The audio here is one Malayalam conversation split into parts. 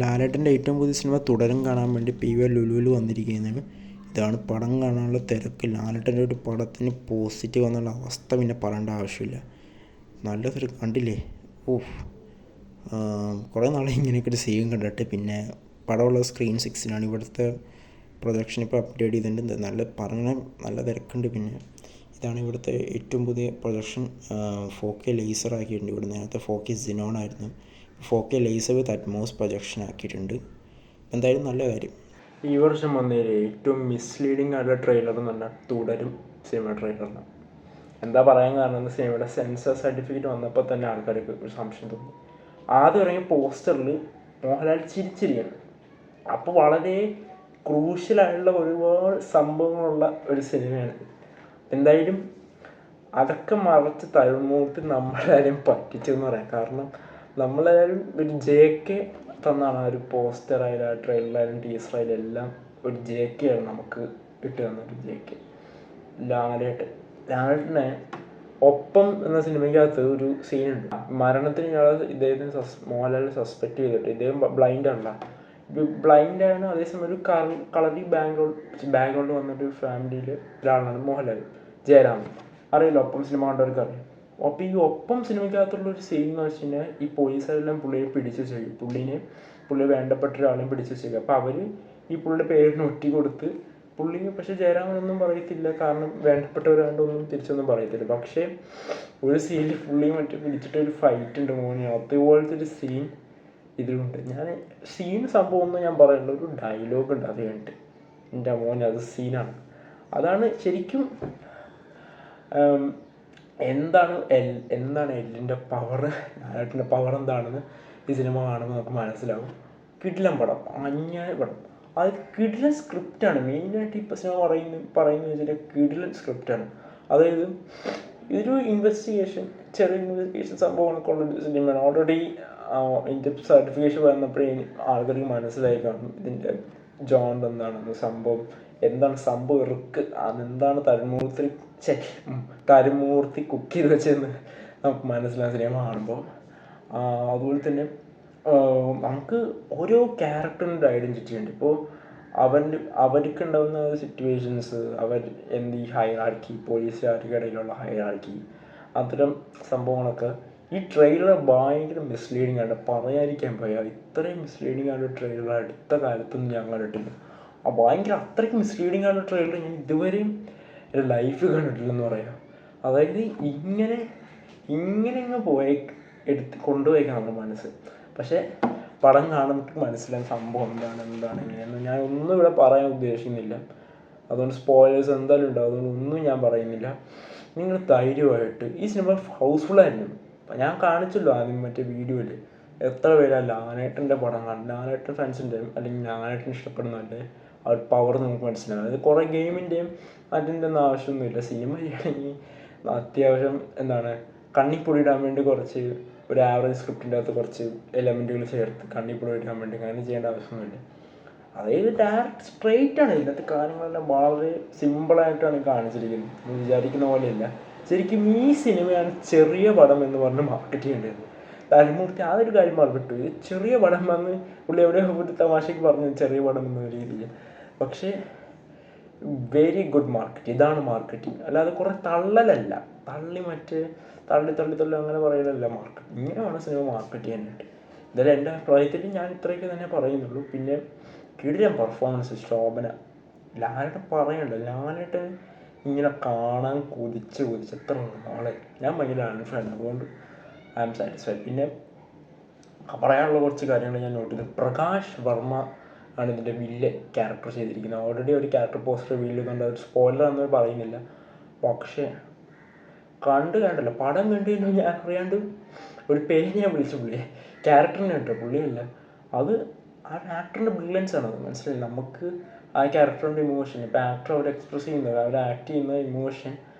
ലാലേട്ടൻ്റെ ഏറ്റവും പുതിയ സിനിമ തുടരും കാണാൻ വേണ്ടി PVR ലുലുവിൽ വന്നിരിക്കുന്നതാണ്. ഇതാണ് പടം കാണാനുള്ള തിരക്ക്. ലാലേട്ടൻ്റെ ഒരു പടത്തിന് പോസിറ്റീവ് എന്നുള്ള അവസ്ഥ പിന്നെ പറയേണ്ട ആവശ്യമില്ല. നല്ല തിരക്ക് കണ്ടില്ലേ? ഓഹ്, കുറേ നാളെ ഇങ്ങനെയൊക്കെ ഒരു സീൻ കണ്ടിട്ട്. പിന്നെ പടമുള്ള സ്ക്രീൻ 6-ലാണ്. ഇവിടുത്തെ പ്രൊജക്ഷൻ ഇപ്പോൾ അപ്ഡേറ്റ് ചെയ്തിട്ടുണ്ട്. നല്ല തിരക്കുണ്ട്. പിന്നെ ഇതാണ് ഇവിടുത്തെ ഏറ്റവും പുതിയ പ്രൊജക്ഷൻ. 4K ലേസർ ആക്കിയിട്ടുണ്ട്. ഇവിടെ നേരത്തെ 4K സിനോൺ ആയിരുന്നു. 4K ലേസർ വിത്ത് അറ്റ്മോസ് പ്രൊജക്ഷൻ ആക്കിയിട്ടുണ്ട്. എന്തായാലും നല്ല കാര്യം. ഈ വർഷം വന്നതിൽ ഏറ്റവും മിസ്ലീഡിങ് ആയിട്ടുള്ള ട്രെയിലർ എന്ന് പറഞ്ഞാൽ തുടരും സിനിമ ട്രെയിലറിന്. എന്താ പറയാൻ കാരണം, സിനിമയുടെ സെൻസർ സർട്ടിഫിക്കറ്റ് വന്നപ്പോൾ തന്നെ ആൾക്കാർക്ക് ഒരു സംശയം തോന്നി. ആദ്യം ഇറങ്ങിയ പോസ്റ്ററിൽ മോഹൻലാൽ ചിരിച്ചിരിക്കുകയാണ്. അപ്പോൾ വളരെ ക്രൂഷ്യലായിട്ടുള്ള ഒരുപാട് സംഭവങ്ങളുള്ള ഒരു സിനിമയാണ്. എന്തായാലും അതൊക്കെ മറച്ച് തരുമൂർത്തി നമ്മളാരും പറ്റിച്ചെന്ന് പറയാം. കാരണം നമ്മളാരും ഒരു JK തന്നാണ് ആ ഒരു പോസ്റ്ററായാലും ആ ട്രെയിലറായാലും ടീസറായാലും എല്ലാം ഒരു JK ആണ് നമുക്ക് ഇട്ട് തന്നൊരു JK. ലാലേട്ടനെ ഒപ്പം എന്ന സിനിമയ്ക്കകത്ത് ഒരു സീനുണ്ട്. മരണത്തിന് ഇദ്ദേഹത്തിന് മോഹൻലാൽ സസ്പെക്ട് ചെയ്തിട്ട്, ഇദ്ദേഹം ബ്ലൈൻഡല്ല, ബ്ലൈൻഡാണ്. അതേസമയം ഒരു കളറി ബാക്ക്ഗ്രൗണ്ട് വന്നിട്ട് ഫാമിലിയിൽ ഒരാളാണ് മോഹൻലാൽ, ജയരാമൻ. അറിയില്ല, ഒപ്പം സിനിമ കണ്ടവർക്ക് അറിയാം. അപ്പോൾ ഈ ഒപ്പം സിനിമയ്ക്കകത്തുള്ളൊരു സീൻ എന്ന് വെച്ച് കഴിഞ്ഞാൽ ഈ പോലീസുകാരെല്ലാം പുള്ളിയെ പിടിച്ച് ചെയ്യും. പുള്ളി വേണ്ടപ്പെട്ട ഒരാളെയും പിടിച്ച് ചെയ്യും. അപ്പോൾ അവർ ഈ പുള്ളിയുടെ പേരിന് ഒറ്റി കൊടുത്ത് പക്ഷേ ജയരാമനൊന്നും പറയത്തില്ല. കാരണം വേണ്ടപ്പെട്ടവരാണ്ടൊന്നും തിരിച്ചൊന്നും പറയത്തില്ല. പക്ഷേ ഒരു സീനിൽ പിടിച്ചിട്ട് ഒരു ഫൈറ്റ് ഉണ്ട് മോനെ. അതുപോലത്തെ ഒരു സീൻ ഇതിലുണ്ട്. സംഭവം ഒന്നും ഞാൻ പറയുന്നില്ല, ഒരു ഡയലോഗ് ഉണ്ട് അത് കഴിഞ്ഞിട്ട്. എൻ്റെ മോനെ, അത് സീനാണ്. അതാണ് ശരിക്കും എന്താണ് എല്ലിൻ്റെ പവർ, ലാലേട്ടൻ്റെ പവർ എന്താണെന്ന് ഈ സിനിമ കാണുമ്പോൾ നമുക്ക് മനസ്സിലാവും. കിടിലൻ പടം, അന്യായ പടം. അത് കിടിലൻ സ്ക്രിപ്റ്റാണ്. മെയിനായിട്ട് ഇപ്പോൾ സിനിമ പറയുന്നത് വെച്ചാൽ കിടിലൻ സ്ക്രിപ്റ്റാണ്. അതായത് ഇതൊരു ചെറിയ ഇൻവെസ്റ്റിഗേഷൻ സംഭവങ്ങളൊക്കെ ഉള്ള സിനിമയാണ്. ഓൾറെഡി ഇതിൻ്റെ സർട്ടിഫിക്കേഷൻ വന്നപ്പോഴേ ആൾക്കാർക്ക് മനസ്സിലായി കാണും ഇതിൻ്റെ ജോൺ എന്താണെന്ന്, എന്താണ് സംഭവം, അതെന്താണ് തരുമൂർത്തി കുക്ക് ചെയ്ത് വെച്ചതെന്ന് നമുക്ക് മനസ്സിലാകുന്ന സിനിമ കാണുമ്പോൾ. അതുപോലെ തന്നെ നമുക്ക് ഓരോ ക്യാരക്ടറിൻ്റെ ഐഡൻറ്റിറ്റി ഉണ്ട്. ഇപ്പോൾ അവർക്ക് ഉണ്ടാകുന്ന സിറ്റുവേഷൻസ്, ഈ ഹൈറാർക്കി, പോലീസുകാർക്കിടയിലുള്ള ഹൈറാർക്കി, അത്തരം സംഭവങ്ങളൊക്കെ ഈ ട്രെയിലർ ഭയങ്കര മിസ്ലീഡിങ് ആണ്. പറയാതിരിക്കാൻ ഇത്രയും മിസ്ലീഡിങ് ആയിട്ടുള്ള ട്രെയിലർ അടുത്ത കാലത്തൊന്നും ഞാൻ കണ്ടിട്ടില്ല. അത്രയ്ക്ക് മിസ്ലീഡിങ് ആയിട്ടുള്ള ട്രെയിലർ ഞാൻ ഇതുവരെയും എൻ്റെ ലൈഫ് കണ്ടിട്ടില്ലെന്ന് പറയാം. അതായത് ഇങ്ങനെ കൊണ്ടുപോയേക്കാം നമ്മുടെ മനസ്സ്. പക്ഷേ പടം കാണുമ്പോൾ മനസ്സിലാകുന്ന സംഭവം എന്താണ് ഇങ്ങനെയെന്ന് ഞാൻ ഒന്നും ഇവിടെ പറയാൻ ഉദ്ദേശിക്കുന്നില്ല. അതുകൊണ്ട് സ്പോയിലേഴ്സ് എന്തായാലും ഉണ്ടാവും. അതുകൊണ്ട് ഒന്നും ഞാൻ പറയുന്നില്ല. നിങ്ങൾ ധൈര്യമായിട്ട്, ഈ സിനിമ ഹൗസ്ഫുള്ളായിരുന്നു. ഞാൻ കാണിച്ചല്ലോ ആദ്യം മറ്റേ വീഡിയോയിൽ എത്ര പേരാണ് ലാലേട്ടൻ്റെ പടം കാണും. ലാലേട്ടൻ ഫാൻസിൻ്റെ അല്ലെങ്കിൽ ലാലേട്ടൻ ഇഷ്ടപ്പെടുന്നവരുടെ ആ ഒരു പവർ നമുക്ക് മനസ്സിലാകും. അതായത് കുറേ ഗെയിമിൻ്റെയും അതിൻ്റെ ഒന്നും ആവശ്യമൊന്നുമില്ല. സിനിമ ചെയ്യണമെങ്കിൽ അത്യാവശ്യം കണ്ണിപ്പൊടി ഇടാൻ വേണ്ടി ഒരു ആവറേജ് സ്ക്രിപ്റ്റിൻ്റെ അകത്ത് കുറച്ച് എലമെൻറ്റുകൾ ചേർത്ത് കണ്ണിപ്പൊടി ഇടാൻ വേണ്ടി അങ്ങനെ ചെയ്യേണ്ട ആവശ്യമൊന്നുമില്ല. അതായത് ഡയറക്റ്റ് സ്ട്രെയിറ്റ് ആണ്. ഇതിനകത്ത് കാര്യങ്ങളെല്ലാം വളരെ സിമ്പിളായിട്ടാണ് കാണിച്ചിരിക്കുന്നത്. വിചാരിക്കുന്ന പോലെയല്ല. ശരിക്കും ഈ സിനിമയാണ് ചെറിയ പടം എന്ന് പറഞ്ഞ് മാർക്കറ്റ് ചെയ്യേണ്ടത്. തരുമൂർത്തി അതൊരു കാര്യം പറഞ്ഞിട്ടു, ചെറിയ പടം വന്ന് പുള്ളി എവിടെയോ ഒരു തമാശയ്ക്ക് പറഞ്ഞു ചെറിയ പടം എന്ന രീതിയിൽ. പക്ഷേ വെരി ഗുഡ് മാർക്കറ്റ്. ഇതാണ് മാർക്കറ്റിംഗ്. അല്ലാതെ കുറേ തള്ളലല്ല, തള്ളി അങ്ങനെ പറയലല്ല മാർക്കറ്റ്. ഇങ്ങനെയാണ് സിനിമ മാർക്കറ്റ് ചെയ്യാനായിട്ട്. ഇതെല്ലാം എൻ്റെ അഭിപ്രായത്തിൽ ഞാൻ ഇത്രയൊക്കെ തന്നെ പറയുന്നുള്ളൂ. പിന്നെ കിടിലൻ പെർഫോമൻസ് ശോഭന. ലാലേട്ടൻ പറയണ്ട, ലാലേട്ടൻ ഇങ്ങനെ കാണാൻ കൊതിച്ച് എത്ര നാളെ. ഞാൻ ഭയങ്കര ലാലേട്ടൻ, അതുകൊണ്ട് ഐ ആം സാറ്റിസ്ഫൈഡ്. പിന്നെ പറയാനുള്ള കുറച്ച് കാര്യങ്ങൾ ഞാൻ നോട്ട് ചെയ്തു. പ്രകാശ് വർമ്മ ആണ് ഇതിൻ്റെ ക്യാരക്ടർ ചെയ്തിരിക്കുന്നത്. ഓൾറെഡി ഒരു ക്യാരക്ടർ പോസ്റ്റർ റിവീൽ ചെയ്യുന്നുണ്ട്. ഒരു സ്പോയിലർ എന്നൊരു പറയുന്നില്ല. പക്ഷേ കണ്ടല്ലോ, പടം കണ്ടു കഴിഞ്ഞാൽ ഞാൻ അറിയാണ്ട് ഒരു പേര് ഞാൻ വിളിച്ചു പുള്ളിയെ, ക്യാരക്ടറിനെ കേട്ടോ, പുള്ളിയല്ല. അത് ആ ആക്ടറിൻ്റെ ബ്രില്യൻസ് ആണ്. അത് മനസ്സിലായി. നമുക്ക് ആ ക്യാരക്ടറിൻ്റെ ഇമോഷൻ, ഇപ്പോൾ ആക്ടർ അവർ എക്സ്പ്രസ് ചെയ്യുന്നത്, അവർ ആക്ട് ചെയ്യുന്ന ഇമോഷൻ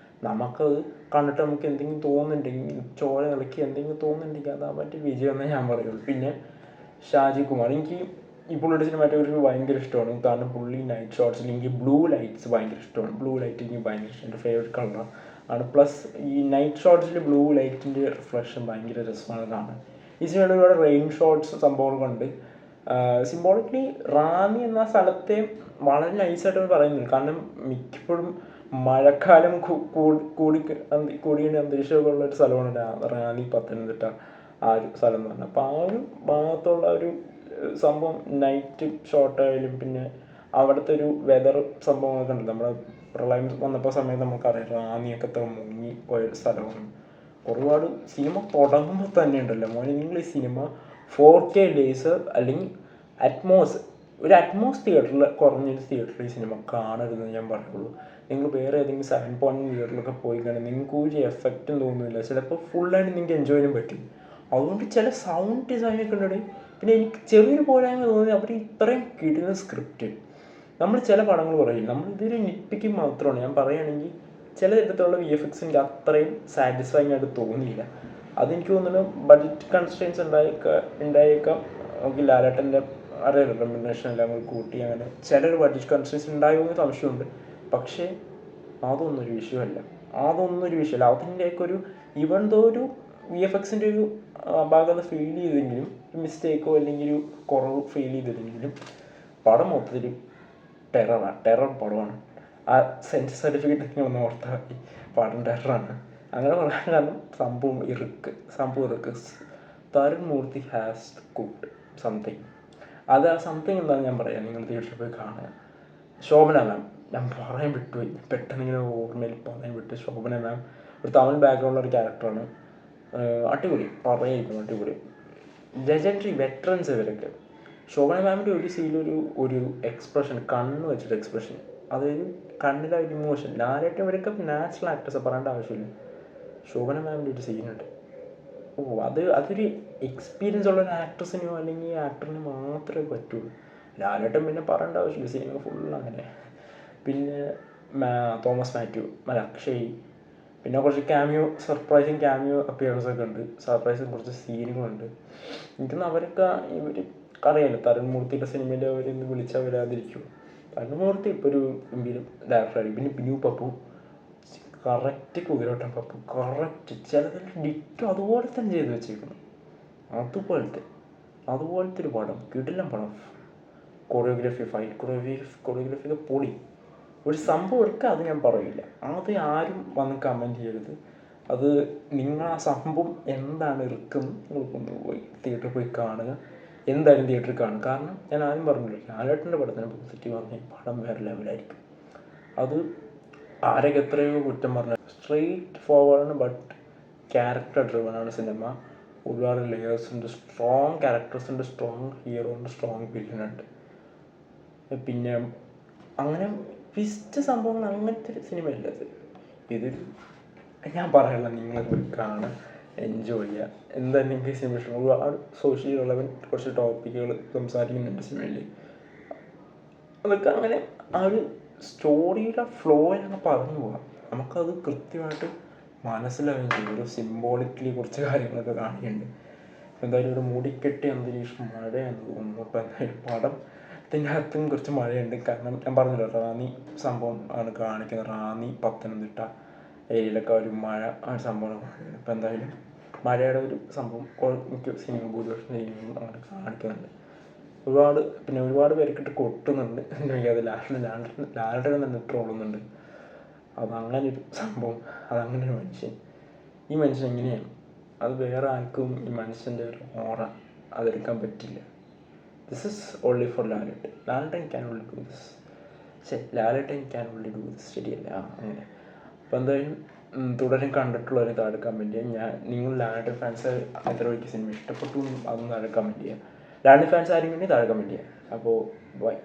നമുക്കത് കണ്ടിട്ട് നമുക്ക് എന്തെങ്കിലും തോന്നുന്നുണ്ടെങ്കിൽ, ചോര ഇളക്കി എന്തെങ്കിലും തോന്നുന്നുണ്ടെങ്കിൽ അത് മറ്റേ വിജയം എന്നേ ഞാൻ പറയുള്ളൂ. പിന്നെ ഷാജി കുമാർ, എനിക്ക് ഈ പുള്ളിയുടെ സിനിമാറ്റോഗ്രഫി ഭയങ്കര ഇഷ്ടമാണ്. കാരണം പുള്ളി നൈറ്റ് ഷോട്ട്സിൽ എനിക്ക് ബ്ലൂ ലൈറ്റ്സ് ഭയങ്കര ഇഷ്ടമാണ്. ബ്ലൂ ലൈറ്റ് എനിക്ക് ഭയങ്കര ഇഷ്ടം, എൻ്റെ ഫേവറേറ്റ് കളറാണ്. പ്ലസ് ഈ നൈറ്റ് ഷോട്ട്സിൽ ബ്ലൂ ലൈറ്റിൻ്റെ റിഫ്ലക്ഷൻ ഭയങ്കര രസമാണ് കാണാൻ. ഈ സിനിമയുടെ ഒരുപാട് റെയിൻ ഷോട്ട്സ് സംഭവങ്ങളുണ്ട്. സിംബോളിക്കലി റാന്നി എന്ന സ്ഥലത്തെ വളരെ നൈസായിട്ട് പറയുന്നുണ്ട്. കാരണം മിക്കപ്പോഴും മഴക്കാലം കൂടിയ അന്തരീക്ഷമൊക്കെ ഉള്ളൊരു സ്ഥലമാണ് റാന്നി പത്തനംതിട്ട ആ ഒരു സ്ഥലം എന്ന് പറഞ്ഞാൽ. അപ്പോൾ ആ ഒരു ഭാഗത്തുള്ള ഒരു സംഭവം നൈറ്റ് ഷോട്ടായാലും പിന്നെ അവിടുത്തെ ഒരു വെതർ സംഭവങ്ങളൊക്കെ ഉണ്ട്. നമ്മുടെ പ്രളയം വന്നപ്പോൾ സമയത്ത് നമുക്കറിയാം റാന്നിയൊക്കെ എത്ര മുങ്ങി പോയ സ്ഥലമാണ്. ഒരുപാട് സിനിമ തുടങ്ങുമ്പോൾ തന്നെ ഉണ്ടല്ലോ മോനെ, നിങ്ങൾ ഈ സിനിമ 4K ലേസർ അല്ലെങ്കിൽ ഒരു അറ്റ്മോസ് തിയേറ്ററിൽ, കുറഞ്ഞൊരു തിയേറ്ററിൽ ഈ സിനിമ കാണരുതെന്ന് ഞാൻ പറയുള്ളൂ. നിങ്ങൾ വേറെ ഏതെങ്കിലും 7.1 തിയേറ്ററിലൊക്കെ പോയി കഴിഞ്ഞാൽ നിങ്ങൾക്ക് ഒരു എഫക്റ്റും തോന്നുന്നില്ല. ചിലപ്പോൾ ഫുള്ളായിട്ട് നിങ്ങൾക്ക് എൻജോയ് ചെയ്യാൻ പറ്റും. അതുകൊണ്ട് ചില സൗണ്ട് ഡിസൈനൊക്കെ ഉണ്ട്. പിന്നെ എനിക്ക് ചെറിയൊരു പോരായ്മ തോന്നി, അവർ ഇത്രയും കിട്ടുന്ന സ്ക്രിപ്റ്റ് നമ്മൾ ചില പടങ്ങൾ പറയും ഇതൊരു നിപ്പിക്ക് മാത്രമാണ്. ഞാൻ പറയുകയാണെങ്കിൽ ചില തരത്തിലുള്ള VFX എനിക്ക് അത്രയും സാറ്റിസ്ഫൈങ് ആയിട്ട് തോന്നിയില്ല. അതെനിക്ക് തോന്നുന്നു ബഡ്ജറ്റ് കൺസ്ട്രെയിൻസ് ഉണ്ടായേക്കാം. നമുക്ക് ലാലേട്ടൻ്റെ റെമ്യൂണറേഷൻ എല്ലാം കൂടി കൂട്ടി അങ്ങനെ ചിലൊരു ബഡ്ജറ്റ് കൺസ്ട്രെയിൻസ് ഉണ്ടാകുമെന്ന് സംശയമുണ്ട്. പക്ഷേ അതൊന്നൊരു വിഷയമല്ല. അതിൻ്റെയൊക്കെ ഒരു ഈവൻ ദോ ഒരു VFXൻ്റെ ഒരു ഭാഗത്ത് ഫീൽ ചെയ്തെങ്കിലും മിസ്റ്റേക്കോ അല്ലെങ്കിൽ ഒരു കുറവ് ഫീൽ ചെയ്തില്ലെങ്കിലും പടം മൊത്തത്തിൽ ടെറർ പടമാണ്. ആ സെൻസർ സർട്ടിഫിക്കറ്റ് നിങ്ങളൊന്ന് ഓർത്താൽ മതി, പടം ടെററാണ്. അങ്ങനെ പറയാൻ കാരണം സംഭവം ഇറുക്ക്. തരുൺ മൂർത്തി ഹാസ് കുക്ക്ഡ് സംതിങ്. അത് ആ സംതിങ് എന്താണെന്ന് ഞാൻ പറയാം, നിങ്ങൾ തിയേറ്ററിൽ പോയി കാണുക. ശോഭന മാം, ഞാൻ പറയാൻ വിട്ടുപോയി, പെട്ടെന്ന് ഇങ്ങനെ ഓർമ്മയിൽ പറയാൻ വിട്ടു. ശോഭന മാം ഒരു തമിഴ് ബാക്ക്ഗ്രൗണ്ടുള്ള ഒരു ക്യാരക്ടറാണ്. അടിപൊളി, അടിപൊളി ലെജൻഡറി വെറ്ററൻസ് ഇവരൊക്കെ. ശോഭന മാമിൻ്റെ ഒരു സീനിലൊരു എക്സ്പ്രഷൻ, കണ്ണ് വെച്ചിട്ട് എക്സ്പ്രഷൻ, അതായത് കണ്ണിലെ ഒരു ഇമോഷൻ. ലാലേട്ടൻ ഇവരൊക്കെ നാച്ചുറൽ ആക്ടേഴ്സ്, പറയേണ്ട ആവശ്യമില്ല. ശോഭന മാമിൻ്റെ ഒരു സീനുണ്ട്, അതൊരു എക്സ്പീരിയൻസ് ഉള്ള ഒരു ആക്ട്രസിനോ അല്ലെങ്കിൽ ആക്ടറിന് മാത്രമേ പറ്റുള്ളൂ. ലാലേട്ടൻ പിന്നെ പറയേണ്ട ആവശ്യമില്ല, സിനിമ ഫുൾ അങ്ങനെ. പിന്നെ തോമസ് മാത്യു, അക്ഷയ്, പിന്നെ കുറച്ച് സർപ്രൈസിങ് ക്യാമിയോ അപ്പിയറൻസ് ഒക്കെ ഉണ്ട്. സർപ്രൈസിങ് കുറച്ച് സീനുകളുണ്ട്. എനിക്കൊന്ന് അവരൊക്കെ അറിയാമല്ലോ, തരുൺ മൂർത്തിയുടെ സിനിമയിൽ അവരൊന്ന് വിളിച്ചാൽ വരാതിരിക്കും. തരുൺ മൂർത്തി ഇപ്പോൾ ഒരു ഗംഭീരം ഡയറക്ടറായിരിക്കും. പിന്നെ ബിനു പപ്പു കറക്റ്റ് കുതിരോട്ടം പപ്പു, കറക്റ്റ് ചിലതിൽ ഡിറ്റോ അതുപോലെ തന്നെ ചെയ്ത് വെച്ചേക്കുന്നു. അതുപോലത്തെ ഒരു പടം, കിടിലൻ പടം. കൊറിയോഗ്രാഫിയൊക്കെ പൊടി. ഒരു സംഭവം എടുക്കുക, അത് ഞാൻ പറയില്ല. അത് ആരും വന്ന് കമൻറ്റ് ചെയ്യരുത്. അത് നിങ്ങൾ ആ സംഭവം എന്താണ് ഇറുക്കുന്നത് നിങ്ങൾക്കൊന്ന് പോയി തിയേറ്ററിൽ പോയി കാണുക. എന്തായാലും തിയേറ്ററിൽ കാണും. കാരണം ഞാൻ ആദ്യം പറഞ്ഞില്ല, ലാലേട്ടൻ്റെ പടത്തിന് പോസിറ്റീവ് പറഞ്ഞാൽ പടം വേറെ ലെവലായിരിക്കും. അത് ആരൊക്കെ എത്രയോ കുറ്റം പറഞ്ഞാൽ സ്ട്രെയിറ്റ് ഫോർവേഡാണ്, ബട്ട് ക്യാരക്ടർ ഡ്രിവനാണ് സിനിമ. ഒരുപാട് ലെയേഴ്സ് ഉണ്ട്, സ്ട്രോങ് ക്യാരക്ടേഴ്സ് ഉണ്ട്, സ്ട്രോങ് ഹീറോ ഉണ്ട്, സ്ട്രോങ് വില്ലനുണ്ട്. പിന്നെ അങ്ങനെ ട്വിസ്റ്റ് സംഭവങ്ങൾ അങ്ങനത്തെ ഒരു സിനിമയല്ല ഇത്. ഇതൊരു ഞാൻ പറയാനുള്ള നിങ്ങൾ പോയി കാണുക, എൻജോയ് ചെയ്യുക. എന്തായാലും നിങ്ങൾക്ക് ഈ സിനിമ ഇഷ്ടം. ഒരുപാട് സോഷ്യൽ റിലവൻറ്റ് കുറച്ച് ടോപ്പിക്കുകൾ സംസാരിക്കുന്നുണ്ട് സിനിമയിൽ. അതൊക്കെ അങ്ങനെ ആ ഒരു സ്റ്റോറിയുടെ ഫ്ലോയിലൊക്കെ പറഞ്ഞു പോകാം. നമുക്കത് കൃത്യമായിട്ട് മനസ്സിലാവുകയും ചെയ്യും. ഒരു സിംബോളിക്കലി കുറച്ച് കാര്യങ്ങളൊക്കെ കാണിക്കുന്നുണ്ട്. എന്തായാലും ഒരു മൂടിക്കെട്ടിയ അന്തരീക്ഷം, മഴയെന്ന് തോന്നുന്നു. അപ്പോൾ എന്തായാലും പടത്തിൻ്റെ അകത്തും കുറച്ച് മഴയുണ്ട്. കാരണം ഞാൻ പറഞ്ഞല്ലോ, റാന്നി സംഭവം ആണ് കാണിക്കുന്നത്. റാന്നി പത്തനംതിട്ട ഏരിയയിലൊക്കെ ഒരു മഴ ആ സംഭവം. അപ്പോൾ എന്തായാലും മഴയുടെ ഒരു സംഭവം മിക്ക ഭൂരിപക്ഷം സിനിമകളും അങ്ങനെ കാണിക്കുന്നുണ്ട്. ഒരുപാട് പേർക്കിട്ട് കൊട്ടുന്നുണ്ട്. എനിക്കത് ലാലേട്ടൻ തന്നെ ട്രോളുന്നുണ്ട്. അതങ്ങനൊരു സംഭവം, അതങ്ങനൊരു മനുഷ്യൻ. ഈ മനുഷ്യൻ എങ്ങനെയാണ്, അത് വേറെ ആർക്കും ഈ മനുഷ്യൻ്റെ ഒരു ഓറ അതെടുക്കാൻ പറ്റില്ല. This is only for Lalettan. Lalettan can only do this. ശരിയല്ല അങ്ങനെ. അപ്പോൾ എന്തായാലും തുടരും കണ്ടിട്ടുള്ളവർ താഴെ കമൻറ്റ് ചെയ്യുക. നിങ്ങൾ ലാലേട്ടൻ ഫാൻസ് എത്ര പേർക്ക് സിനിമ ഇഷ്ടപ്പെട്ടു അതൊന്നും താഴെ കമൻറ്റ് ചെയ്യുക. ലാലേട്ടൻ ഫാൻസ് ആരെങ്കിലും താഴെ കമൻറ്റ് ചെയ്യുക. അപ്പോൾ ബൈ.